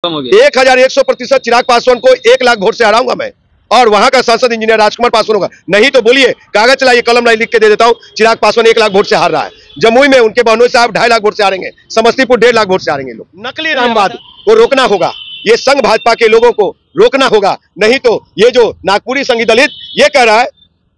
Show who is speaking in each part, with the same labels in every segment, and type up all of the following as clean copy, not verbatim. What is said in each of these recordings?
Speaker 1: 1100% चिराग पासवान को 1 लाख वोट से हराऊंगा मैं, और वहां का सांसद इंजीनियर राजकुमार पासवान होगा। नहीं तो बोलिए, कागज चलाइए, कलम लाई, लिख के दे देता हूं, चिराग पासवान 1 लाख वोट से हार रहा है। जमुई में उनके बहनोई साहब 2.5 लाख वोट से हारेंगे, समस्तीपुर 1.5 लाख वोट से हारेंगे लोग। नकली रामवाद को रोकना होगा, ये संघ भाजपा के लोगों को रोकना होगा। नहीं तो ये जो नागपुरी संघी दलित ये कह रहा है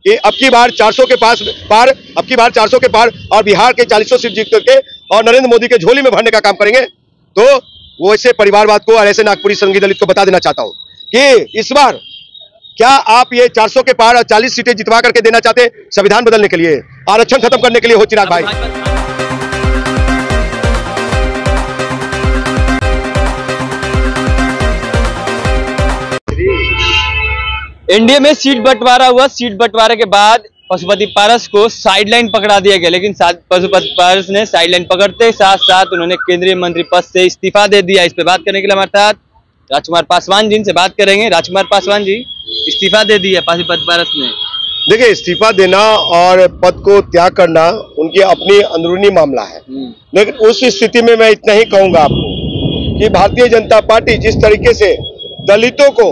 Speaker 1: कि अब की बार 400 के पार, अब की बार 400 के पार और बिहार के 40 सीट जीत करके और नरेंद्र मोदी के झोली में भरने का काम करेंगे, तो वो ऐसे परिवारवाद को और ऐसे नागपुरी संघी दलित को बता देना चाहता हूं कि इस बार क्या आप ये 400 के पार और 40 सीटें जितवा करके देना चाहते हैं संविधान बदलने के लिए, आरक्षण खत्म करने के लिए हो चिराग भाई?
Speaker 2: एनडीए में सीट बंटवारा हुआ। सीट बंटवारे के बाद पशुपति पारस को साइडलाइन पकड़ा दिया गया, लेकिन पशुपति पारस ने साइडलाइन पकड़ते साथ साथ उन्होंने केंद्रीय मंत्री पद से इस्तीफा दे दिया। इस पे बात करने के लिए हमारे साथ राजकुमार पासवान जी से बात करेंगे। राजकुमार पासवान जी, इस्तीफा दे दिया पशुपति पारस ने।
Speaker 1: देखिए, इस्तीफा देना और पद को त्याग करना उनकी अपनी अंदरूनी मामला है, लेकिन उस स्थिति में मैं इतना ही कहूंगा आपको कि भारतीय जनता पार्टी जिस तरीके से दलितों को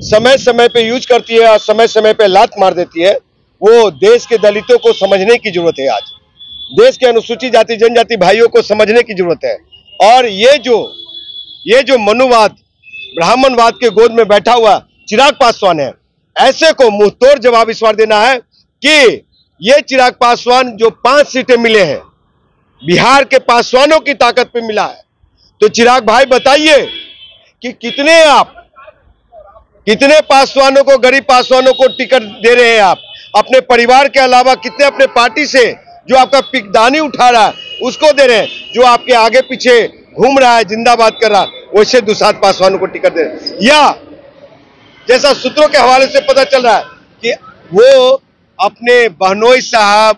Speaker 1: समय समय पे यूज करती है और समय समय पे लात मार देती है, वो देश के दलितों को समझने की जरूरत है। आज देश के अनुसूचित जाति जनजाति भाइयों को समझने की जरूरत है। और ये जो मनुवाद ब्राह्मणवाद के गोद में बैठा हुआ चिराग पासवान है, ऐसे को मुंहतोड़ जवाब इस बार देना है कि ये चिराग पासवान जो 5 सीटें मिले हैं बिहार के पासवानों की ताकत पे मिला है, तो चिराग भाई बताइए कि कितने पासवानों को, गरीब पासवानों को टिकट दे रहे हैं आप? अपने परिवार के अलावा कितने अपने पार्टी से जो आपका पिकदानी उठा रहा है उसको दे रहे हैं? जो आपके आगे पीछे घूम रहा है, जिंदाबाद कर रहा है, वैसे दुसाध पासवानों को टिकट दे रहे हैं। या जैसा सूत्रों के हवाले से पता चल रहा है कि वो अपने बहनोई साहब,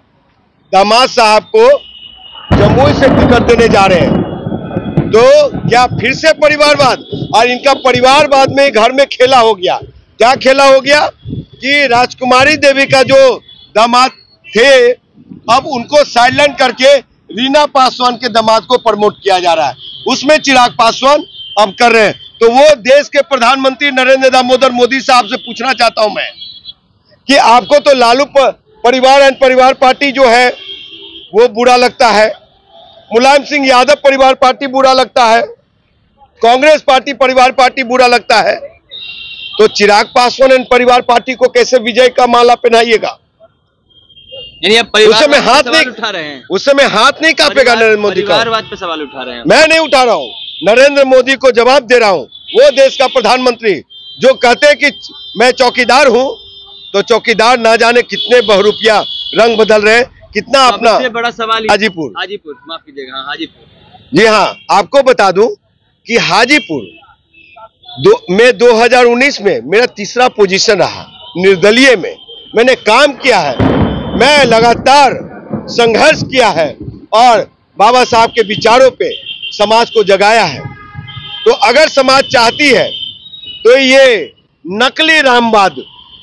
Speaker 1: दामाद साहब को जमुई से टिकट देने जा रहे हैं। तो क्या फिर से परिवारवाद? और इनका परिवारवाद में घर में खेला हो गया। क्या खेला हो गया कि राजकुमारी देवी का जो दामाद थे, अब उनको साइडलाइन करके रीना पासवान के दामाद को प्रमोट किया जा रहा है, उसमें चिराग पासवान अब कर रहे हैं। तो वो देश के प्रधानमंत्री नरेंद्र दामोदर मोदी साहब से पूछना चाहता हूं मैं कि आपको तो लालू परिवार एंड परिवार पार्टी जो है वो बुरा लगता है, मुलायम सिंह यादव परिवार पार्टी बुरा लगता है, कांग्रेस पार्टी परिवार पार्टी बुरा लगता है, तो चिराग पासवान एंड परिवार पार्टी को कैसे विजय का माला पहनाइएगा? उस समय हाथ नहीं कांपेगा नरेंद्र मोदी का।
Speaker 2: परिवारवाद पे सवाल उठा रहे हैं।
Speaker 1: मैं नहीं उठा रहा हूं, नरेंद्र मोदी को जवाब दे रहा हूं। वो देश का प्रधानमंत्री जो कहते हैं कि मैं चौकीदार हूं, तो चौकीदार ना जाने कितने बहुरूपिया रंग बदल रहे हैं, कितना अपना।
Speaker 2: सबसे बड़ा सवाल
Speaker 1: हाजीपुर,
Speaker 2: माफ कीजिएगा, हाँ हाजीपुर।
Speaker 1: जी हाँ, आपको बता दूं कि हाजीपुर में 2019 में मेरा 3रा पोजीशन रहा, निर्दलीय में मैंने काम किया है, मैं लगातार संघर्ष किया है और बाबा साहब के विचारों पे समाज को जगाया है। तो अगर समाज चाहती है तो ये नकली रामवाद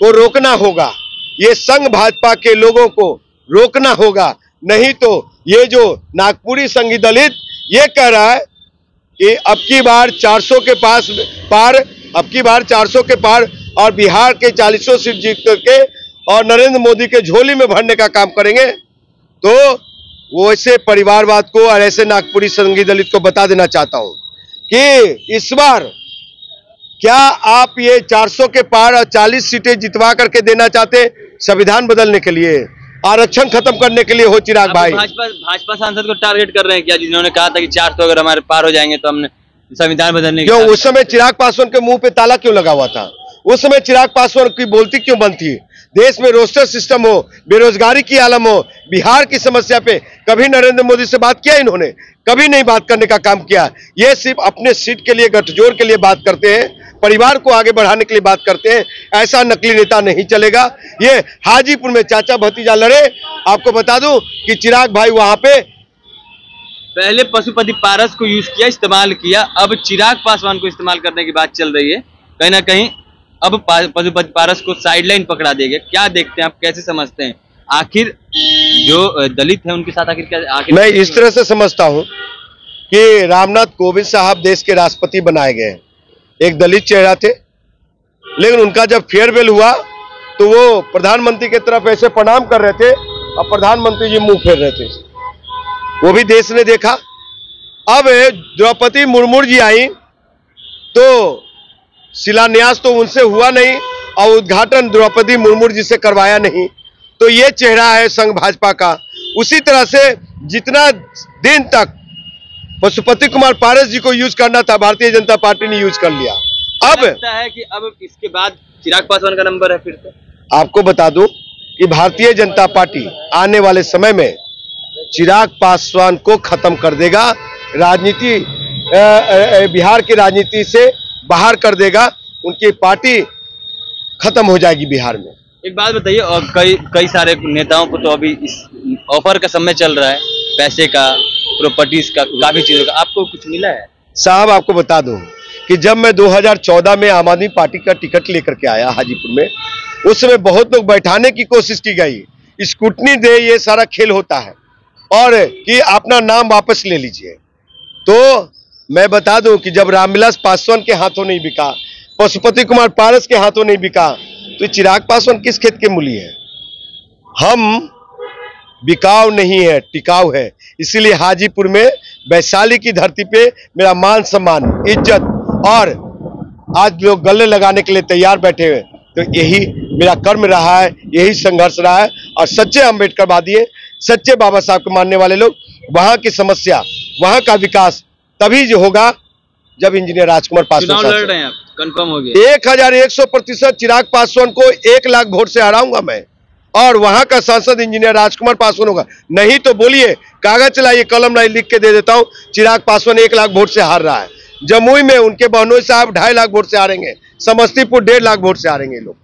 Speaker 1: को रोकना होगा, ये संघ भाजपा के लोगों को रोकना होगा। नहीं तो ये जो नागपुरी संघी दलित ये कह रहा है कि अब की बार 400 के पार, अब की बार 400 के पार और बिहार के 40 सीट जीत करके और नरेंद्र मोदी के झोली में भरने का काम करेंगे, तो वो ऐसे परिवारवाद को और ऐसे नागपुरी संघी दलित को बता देना चाहता हूं कि इस बार क्या आप ये 400 के पार और 40 सीटें जितवा करके देना चाहते हैं संविधान बदलने के लिए, आरक्षण खत्म करने के लिए हो चिराग भाई?
Speaker 2: भाजपा सांसद को टारगेट कर रहे हैं क्या, जिन्होंने कहा था कि 400 अगर हमारे पार हो जाएंगे तो हमने संविधान बदलने?
Speaker 1: क्यों उस समय चिराग पासवान के मुंह पे ताला क्यों लगा हुआ था? उस समय चिराग पासवान की बोलती क्यों बंद थी? देश में रोस्टर सिस्टम हो, बेरोजगारी की आलम हो, बिहार की समस्या पे कभी नरेंद्र मोदी से बात किया इन्होंने? कभी नहीं बात करने का काम किया। ये सिर्फ अपने सीट के लिए, गठजोड़ के लिए बात करते हैं, परिवार को आगे बढ़ाने के लिए बात करते हैं। ऐसा नकली नेता नहीं चलेगा। ये हाजीपुर में चाचा भतीजा लड़े, आपको बता दूं कि चिराग भाई वहां पे
Speaker 2: पहले पशुपति पारस को यूज किया, इस्तेमाल किया, अब चिराग पासवान को इस्तेमाल करने की बात चल रही है। कहीं ना कहीं अब पशुपति पारस को साइडलाइन पकड़ा देंगे। क्या देखते हैं आप, कैसे समझते हैं? आखिर जो दलित है उनके साथ आखिर क्या?
Speaker 1: मैं इस तरह से समझता हूं कि रामनाथ कोविंद साहब देश के राष्ट्रपति बनाए गए। एक दलित चेहरा थे, लेकिन उनका जब फेयरवेल हुआ तो वो प्रधानमंत्री की तरफ ऐसे प्रणाम कर रहे थे और प्रधानमंत्री जी मुंह फेर रहे थे। वो भी देश ने देखा। अब द्रौपदी मुर्मू जी आई तो शिलान्यास तो उनसे हुआ नहीं और उद्घाटन द्रौपदी मुर्मू जी से करवाया नहीं। तो ये चेहरा है संघ भाजपा का। उसी तरह से जितना दिन तक पशुपति कुमार पारस जी को यूज करना था, भारतीय जनता पार्टी ने यूज कर लिया। अब
Speaker 2: लगता है कि अब इसके बाद चिराग पासवान का नंबर है फिर से।
Speaker 1: आपको बता दूं कि भारतीय जनता पार्टी आने वाले समय में चिराग पासवान को खत्म कर देगा, राजनीति बिहार की राजनीति से बाहर कर देगा, उनकी पार्टी खत्म हो जाएगी बिहार में।
Speaker 2: एक बात बताइए, और कई सारे नेताओं को तो अभी इस ऑफर का समय चल रहा है, पैसे का, प्रॉपर्टीज का, काफी चीजों का, आपको कुछ मिला है?
Speaker 1: साहब आपको बता दूं कि जब मैं 2014 में आम आदमी पार्टी का टिकट लेकर के आया हाजीपुर में, उस समय बहुत लोग बैठाने की कोशिश की गई, स्कूटनी दे, ये सारा खेल होता है, और कि अपना नाम वापस ले लीजिए। तो मैं बता दूं कि जब रामविलास पासवान के हाथों नहीं बिका, पशुपति कुमार पारस के हाथों नहीं बिका, तो चिराग पासवान किस खेत के मूली है? हम बिकाऊ नहीं है, टिकाऊ है। इसीलिए हाजीपुर में वैशाली की धरती पे मेरा मान सम्मान, इज्जत, और आज लोग गले लगाने के लिए तैयार बैठे हुए, तो यही मेरा कर्म रहा है, यही संघर्ष रहा है। और सच्चे अम्बेडकरवादी है, सच्चे बाबा साहब को मानने वाले लोग, वहां की समस्या, वहां का विकास तभी जो होगा जब इंजीनियर राजकुमार पासवान
Speaker 2: लड़ रहे हैं आप, कंफर्म हो गया।
Speaker 1: 1100% चिराग पासवान को 1 लाख वोट से हराऊंगा मैं, और वहां का सांसद इंजीनियर राजकुमार पासवान होगा। नहीं तो बोलिए, कागज चलाइए, कलम लाइए, लिख के दे देता हूं, चिराग पासवान 1 लाख वोट से हार रहा है। जमुई में उनके बहनोई साहब 2.5 लाख वोट से हारेंगे, समस्तीपुर 1.5 लाख वोट से हारेंगे लोग।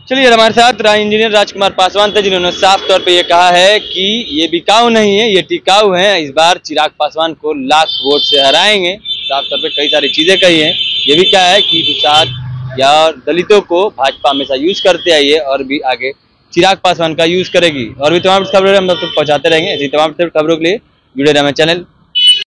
Speaker 2: चलिए, हमारे साथ इंजीनियर राजकुमार पासवान थे, जिन्होंने साफ तौर पे ये कहा है कि ये बिकाऊ नहीं है, ये टिकाऊ है। इस बार चिराग पासवान को लाख वोट से हराएंगे। साफ तौर पे कई सारी चीजें कही हैं। ये भी क्या है कि दुसाध या दलितों को भाजपा हमेशा यूज करते आई है और भी आगे चिराग पासवान का यूज करेगी। और भी तमाम खबरें हम तक पहुंचाते रहेंगे। ऐसी तमाम खबरों के लिए जुड़े रहें चैनल